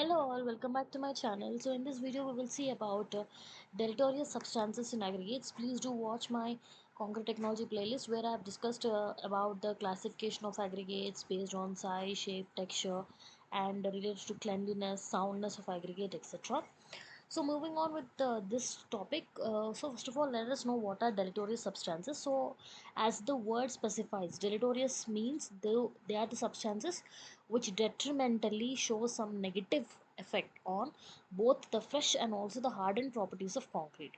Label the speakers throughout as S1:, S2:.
S1: Hello all, welcome back to my channel. So in this video we will see about deleterious substances in aggregates. Please do watch my concrete technology playlist where I have discussed about the classification of aggregates based on size, shape, texture and related to cleanliness, soundness of aggregate, etc. So moving on with this topic, so first of all let us know what are deleterious substances. So as the word specifies, deleterious means they are the substances which detrimentally show some negative effect on both the fresh and also the hardened properties of concrete.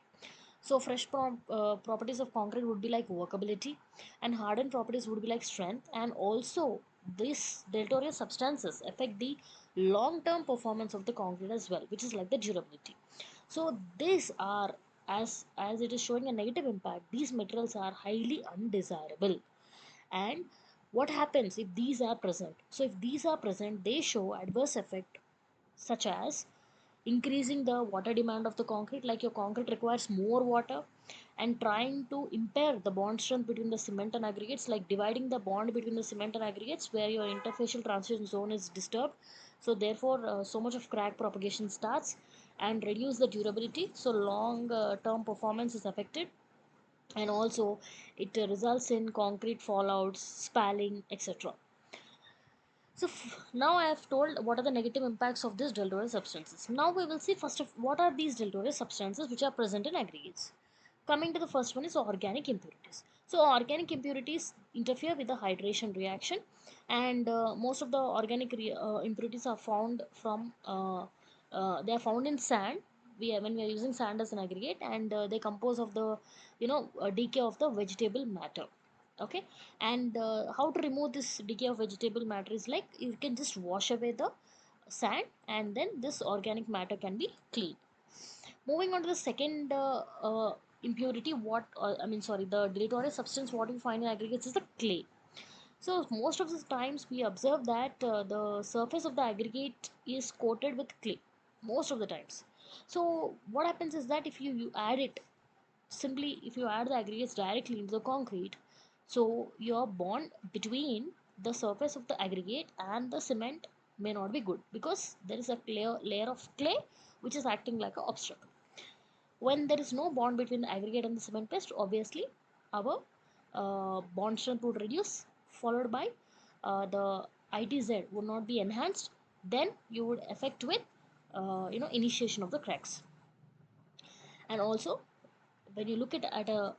S1: So fresh properties of concrete would be like workability, and hardened properties would be like strength, and also these deleterious substances affect the long-term performance of the concrete as well, which is like the durability. So these are, as it is showing a negative impact, these materials are highly undesirable. And what happens if these are present? So if these are present, they show adverse effect such as increasing the water demand of the concrete, like your concrete requires more water, and trying to impair the bond strength between the cement and aggregates, like dividing the bond between the cement and aggregates where your interfacial transition zone is disturbed. So therefore so much of crack propagation starts, and reduce the durability, so long term performance is affected. And also it results in concrete fallouts, spalling, etc. So now I have told what are the negative impacts of these deleterious substances. Now we will see first of what are these deleterious substances which are present in aggregates. Coming to the first one is organic impurities. So organic impurities interfere with the hydration reaction, and most of the organic impurities are found from they are found in sand. When we are using sand as an aggregate, and they compose of the decay of the vegetable matter. Okay, and how to remove this decay of vegetable matter is like you can just wash away the sand, and then this organic matter can be cleaned. Moving on to the second impurity, what I mean sorry the deleterious substance what you find in aggregates is the clay. So most of the times we observe that the surface of the aggregate is coated with clay most of the times. So what happens is that if you add it simply, if you add the aggregates directly into the concrete, so your bond between the surface of the aggregate and the cement may not be good, because there is a layer of clay which is acting like an obstacle. When there is no bond between the aggregate and the cement paste, obviously our bond strength would reduce, followed by the itz would not be enhanced. Then you would affect with initiation of the cracks. And also when you look at a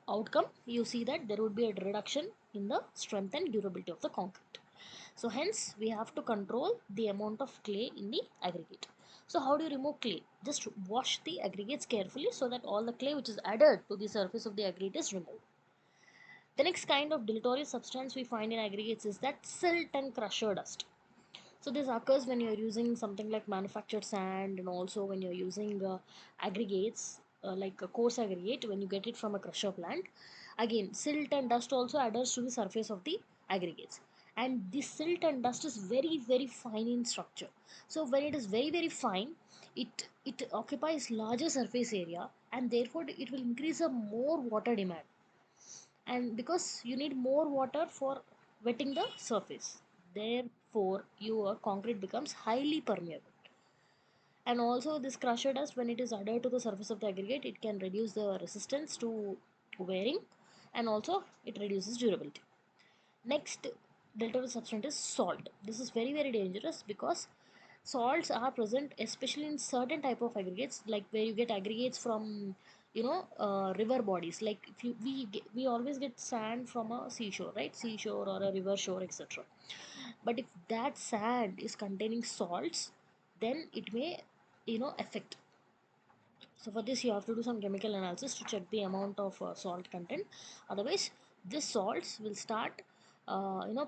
S1: outcome, you see that there would be a reduction in the strength and durability of the concrete. So hence we have to control the amount of clay in the aggregate. So how do you remove clay? Just wash the aggregates carefully so that all the clay which is added to the surface of the aggregate is removed. The next kind of deleterious substance we find in aggregates is that silt and crusher dust. So this occurs when you're using something like manufactured sand, and also when you're using aggregates like a coarse aggregate when you get it from a crusher plant. Again, silt and dust also adheres to the surface of the aggregates, and this silt and dust is very fine in structure. So when it is very fine, it occupies larger surface area, and therefore it will increase a more water demand, and because you need more water for wetting the surface, therefore your concrete becomes highly permeable. And also this crusher dust, when it is adhered to the surface of the aggregate, it can reduce the resistance to wearing, and also it reduces durability. Next deleterious substance is salt. This is very dangerous because salts are present especially in certain type of aggregates, like where you get aggregates from river bodies. Like if you we always get sand from a seashore, right? Seashore or a river shore, etc. But if that sand is containing salts, then it may affect. So for this you have to do some chemical analysis to check the amount of salt content. Otherwise this salts will start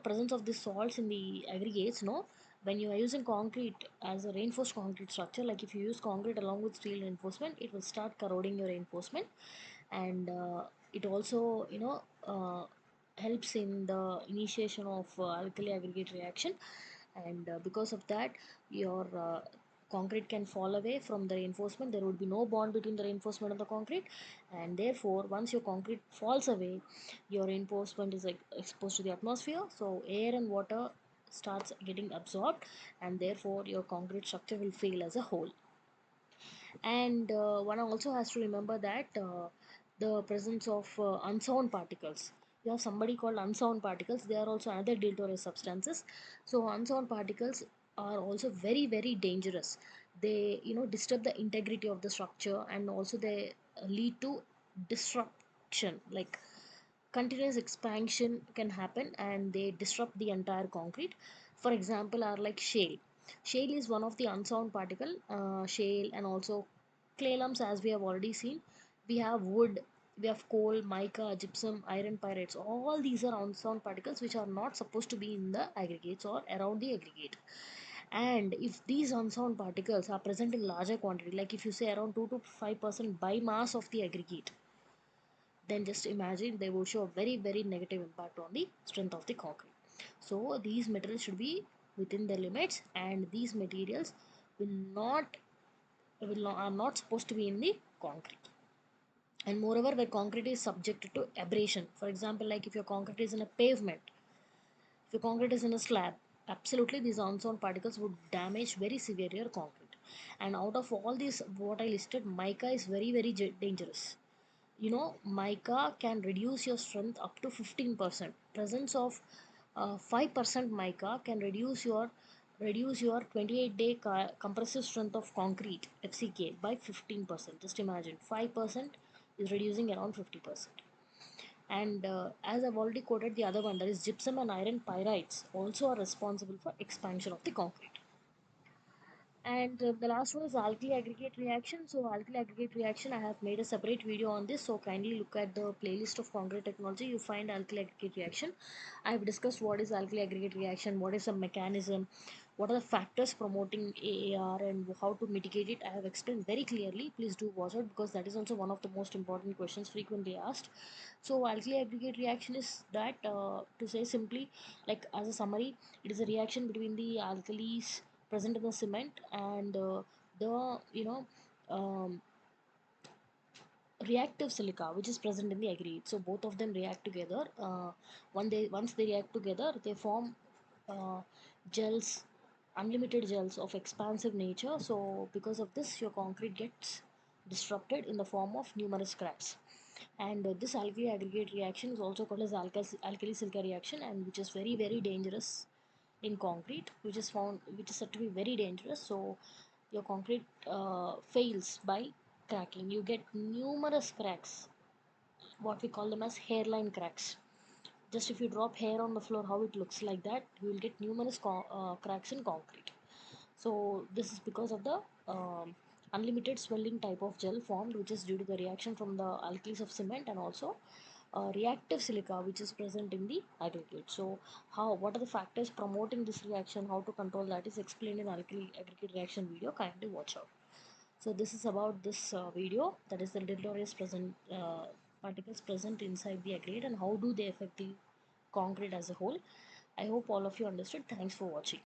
S1: presence of these salts in the aggregates, no, when you are using concrete as a reinforced concrete structure, like if you use concrete along with steel reinforcement, it will start corroding your reinforcement. And it also helps in the initiation of alkali aggregate reaction. And because of that your concrete can fall away from the reinforcement. There would be no bond between the reinforcement and the concrete, and therefore once your concrete falls away, your reinforcement is like exposed to the atmosphere, so air and water starts getting absorbed, and therefore your concrete structure will fail as a whole. And one also has to remember that the presence of unsound particles. You have somebody called unsound particles. They are also another deleterious substances. So unsound particles are also very very dangerous. They disturb the integrity of the structure, and also they lead to disruption, like continuous expansion can happen, and they disrupt the entire concrete. For example are like shale. Shale is one of the unsound particle. Shale and also clay lumps, as we have already seen. We have wood, we have coal, mica, gypsum, iron pyrites. All these are unsound particles which are not supposed to be in the aggregates or around the aggregate. And if these unsound particles are present in larger quantity, like if you say around 2 to 5% by mass of the aggregate, then just imagine they will show a very very negative impact on the strength of the concrete. So these materials should be within the limits, and these materials will not are not supposed to be in the concrete. And moreover, where concrete is subjected to abrasion, for example, like if your concrete is in a pavement, if your concrete is in a slab, absolutely these unsound particles would damage very severely your concrete. And out of all these what I listed, mica is very very dangerous. Mica can reduce your strength up to 15%. Presence of 5% mica can reduce your 28-day compressive strength of concrete FCK by 15%. Just imagine 5% is reducing around 50%. And as I've already quoted the other one, there is gypsum and iron pyrites also are responsible for expansion of the concrete. And the last one is alkali aggregate reaction. So alkali aggregate reaction, I have made a separate video on this, so kindly look at the playlist of concrete technology. You find alkali aggregate reaction. I have discussed what is alkali aggregate reaction, what is the mechanism, what are the factors promoting AAR, and how to mitigate it. I have explained very clearly. Please do watch it, because that is also one of the most important questions frequently asked. So alkali aggregate reaction is that, to say simply, like as a summary, it is a reaction between the alkalis present in the cement and the um, reactive silica which is present in the aggregate. So both of them react together. Once they react together, they form uh, gels, unlimited gels of expansive nature. So because of this, your concrete gets disrupted in the form of numerous cracks. And this alkali aggregate reaction is also called as alkali silica reaction, and which is very very dangerous in concrete, which is said to be very dangerous. So your concrete fails by cracking. You get numerous cracks, what we call them as hairline cracks. Just if you drop hair on the floor, how it looks like that, you will get numerous cracks in concrete. So this is because of the unlimited swelling type of gel formed, which is due to the reaction from the alkalis of cement, and also reactive silica which is present in the aggregate. So what are the factors promoting this reaction, how to control that is explained in alkali aggregate reaction video. Kindly watch out. So this is about this video, that is the deleterious present particles present inside the aggregate and how do they affect the concrete as a whole. I hope all of you understood. Thanks for watching.